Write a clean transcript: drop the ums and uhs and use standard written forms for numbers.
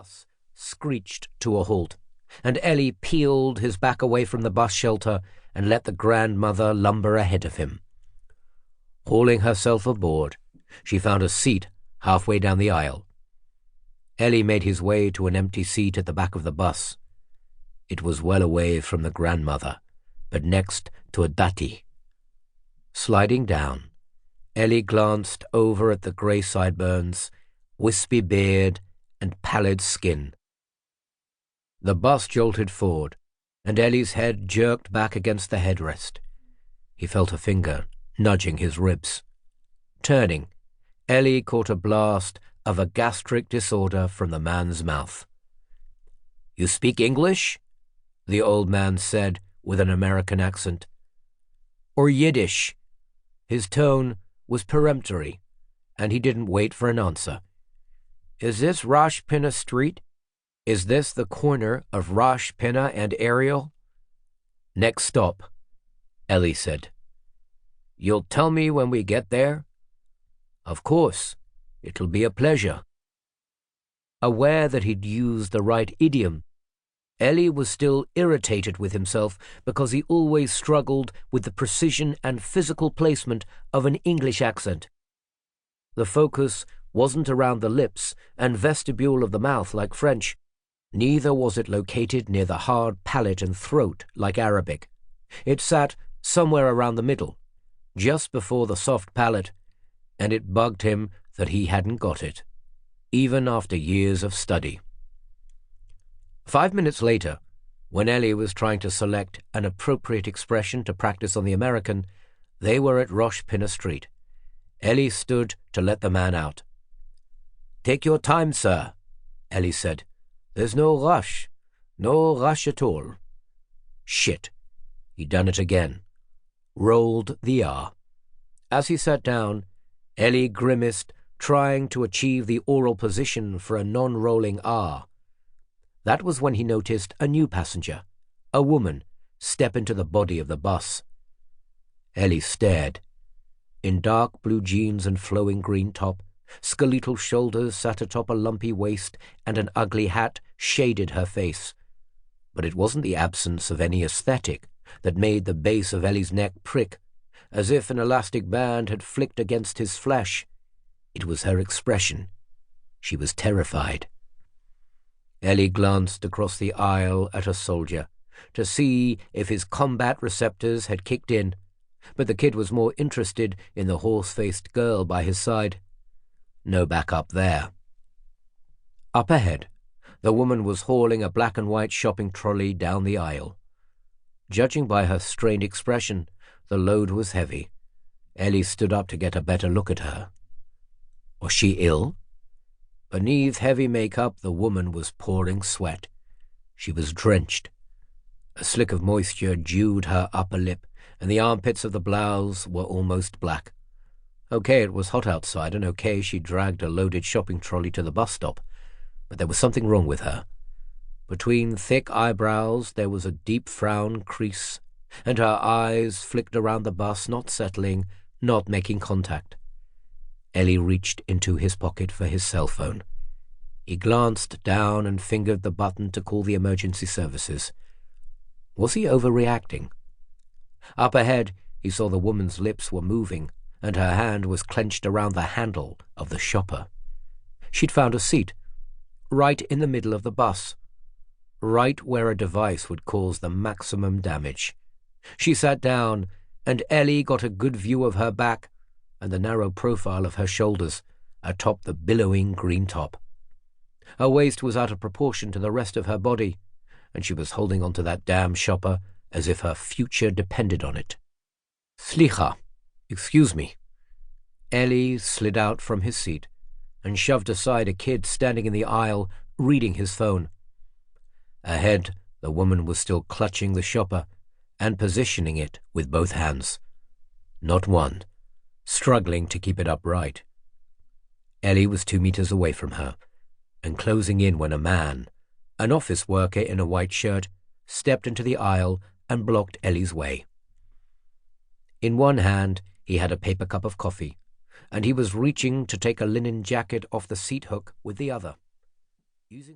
bus screeched to a halt, and Ellie peeled his back away from the bus shelter and let the grandmother lumber ahead of him. Hauling herself aboard, she found a seat halfway down the aisle. Ellie made his way to an empty seat at the back of the bus. It was well away from the grandmother, but next to a dati. Sliding down, Ellie glanced over at the grey sideburns, wispy beard, and pallid skin. The bus jolted forward, and Ellie's head jerked back against the headrest. He felt a finger nudging his ribs. Turning, Ellie caught a blast of a gastric disorder from the man's mouth. "You speak English?" the old man said with an American accent. "Or Yiddish?" His tone was peremptory, and he didn't wait for an answer. "Is this Rosh Pinna Street? Is this the corner of Rosh Pinna and Ariel?" "Next stop," Ellie said. "You'll tell me when we get there?" "Of course. It'll be a pleasure." Aware that he'd used the right idiom, Ellie was still irritated with himself because he always struggled with the precision and physical placement of an English accent. The focus wasn't around the lips and vestibule of the mouth like French. Neither was it located near the hard palate and throat like Arabic. It sat somewhere around the middle, just before the soft palate, and it bugged him that he hadn't got it, even after years of study. 5 minutes later, when Ellie was trying to select an appropriate expression to practice on the American, they were at Rosh Pinna Street. Ellie stood to let the man out. "Take your time, sir," Ellie said. "There's no rush. No rush at all." Shit. He'd done it again. Rolled the R. As he sat down, Ellie grimaced, trying to achieve the oral position for a non-rolling R. That was when he noticed a new passenger, a woman, step into the body of the bus. Ellie stared. In dark blue jeans and flowing green top, skeletal shoulders sat atop a lumpy waist, and an ugly hat shaded her face. But it wasn't the absence of any aesthetic that made the base of Ellie's neck prick, as if an elastic band had flicked against his flesh. It was her expression. She was terrified. Ellie glanced across the aisle at a soldier to see if his combat receptors had kicked in, but the kid was more interested in the horse-faced girl by his side. No backup there. Up ahead, the woman was hauling a black and white shopping trolley down the aisle. Judging by her strained expression, the load was heavy. Ellie stood up to get a better look at her. Was she ill? Beneath heavy makeup, the woman was pouring sweat. She was drenched. A slick of moisture dewed her upper lip, and the armpits of the blouse were almost black. Okay, it was hot outside, and okay, she dragged a loaded shopping trolley to the bus stop, but there was something wrong with her. Between thick eyebrows there was a deep frown crease, and her eyes flicked around the bus, not settling, not making contact. Ellie reached into his pocket for his cell phone. He glanced down and fingered the button to call the emergency services. Was he overreacting? Up ahead, he saw the woman's lips were moving, and her hand was clenched around the handle of the shopper. She'd found a seat, right in the middle of the bus, right where a device would cause the maximum damage. She sat down, and Ellie got a good view of her back and the narrow profile of her shoulders atop the billowing green top. Her waist was out of proportion to the rest of her body, and she was holding onto that damn shopper as if her future depended on it. "Slicha, excuse me." Ellie slid out from his seat and shoved aside a kid standing in the aisle reading his phone. Ahead, the woman was still clutching the shopper and positioning it with both hands. Not one, struggling to keep it upright. Ellie was 2 meters away from her, and closing in when a man, an office worker in a white shirt, stepped into the aisle and blocked Ellie's way. In one hand, he had a paper cup of coffee, and he was reaching to take a linen jacket off the seat hook with the other. Using the